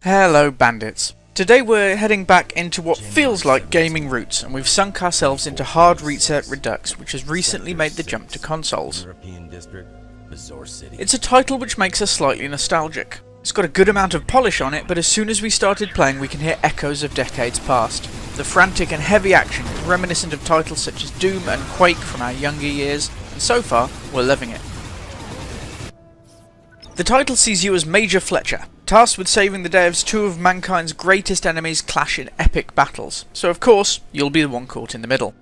Hello Bandits. Today we're heading back into what feels like gaming roots, and we've sunk ourselves into Hard Reset Redux, which has recently made the jump to consoles. It's a title which makes us slightly nostalgic. It's got a good amount of polish on it, but as soon as we started playing we can hear echoes of decades past. The frantic and heavy action is reminiscent of titles such as Doom and Quake from our younger years, and so far we're loving it. The title sees you as Major Fletcher, tasked with saving the day as two of mankind's greatest enemies clash in epic battles, so of course you'll be the one caught in the middle.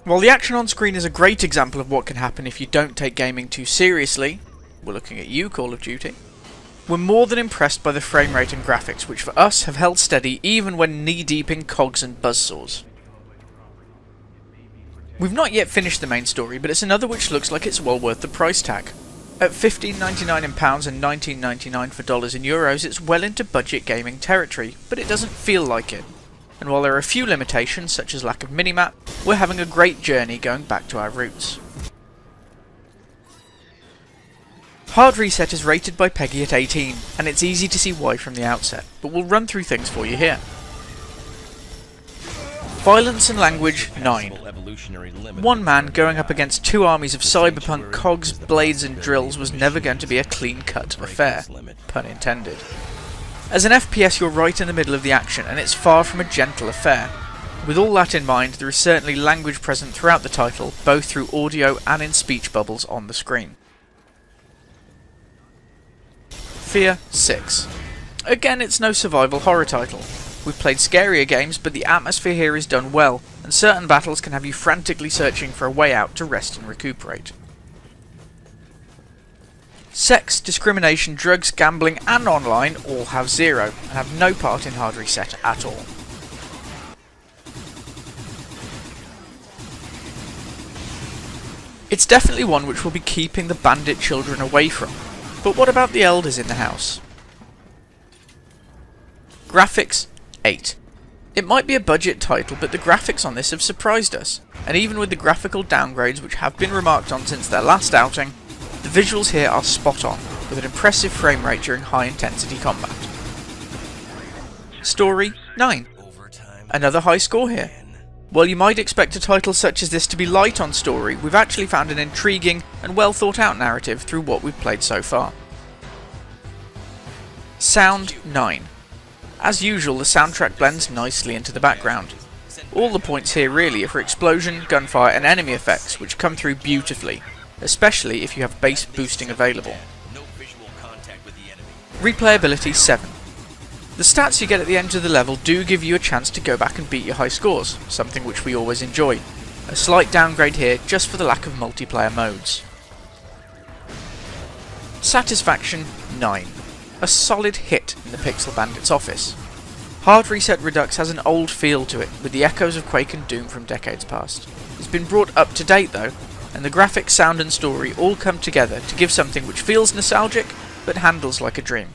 While the action on screen is a great example of what can happen if you don't take gaming too seriously, we're looking at you, Call of Duty, we're more than impressed by the frame rate and graphics, which for us have held steady even when knee-deep in cogs and buzzsaws. We've not yet finished the main story, but it's another which looks like it's well worth the price tag. At £15.99 in pounds and $19.99 for dollars in euros, it's well into budget gaming territory, but it doesn't feel like it. And while there are a few limitations, such as lack of minimap, we're having a great journey going back to our roots. Hard Reset is rated by Peggy at 18, and it's easy to see why from the outset, but we'll run through things for you here. Violence and language 9. One man going up against two armies of cyberpunk cogs, blades and drills was never going to be a clean-cut affair, pun intended. As an FPS you're right in the middle of the action, and it's far from a gentle affair. With all that in mind, there is certainly language present throughout the title, both through audio and in speech bubbles on the screen. Fear 6. Again, it's no survival horror title. We've played scarier games, but the atmosphere here is done well, and certain battles can have you frantically searching for a way out to rest and recuperate. Sex, discrimination, drugs, gambling and online all have 0, and have no part in Hard Reset at all. It's definitely one which will be keeping the bandit children away from, but what about the elders in the house? Graphics 8. It might be a budget title, but the graphics on this have surprised us, and even with the graphical downgrades which have been remarked on since their last outing, the visuals here are spot on, with an impressive frame rate during high intensity combat. Story 9. Another high score here. While you might expect a title such as this to be light on story, we've actually found an intriguing and well thought out narrative through what we've played so far. Sound 9. As usual, the soundtrack blends nicely into the background. All the points here really are for explosion, gunfire and enemy effects, which come through beautifully, especially if you have bass boosting available. Replayability 7. The stats you get at the end of the level do give you a chance to go back and beat your high scores, something which we always enjoy. A slight downgrade here just for the lack of multiplayer modes. Satisfaction 9. A solid hit in the Pixel Bandits office. Hard Reset Redux has an old feel to it, with the echoes of Quake and Doom from decades past. It's been brought up to date though, and the graphics, sound and story all come together to give something which feels nostalgic, but handles like a dream.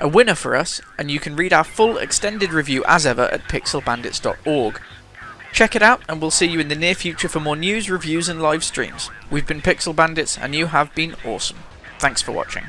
A winner for us, and you can read our full extended review as ever at pixelbandits.org. Check it out, and we'll see you in the near future for more news, reviews and live streams. We've been Pixel Bandits, and you have been awesome. Thanks for watching.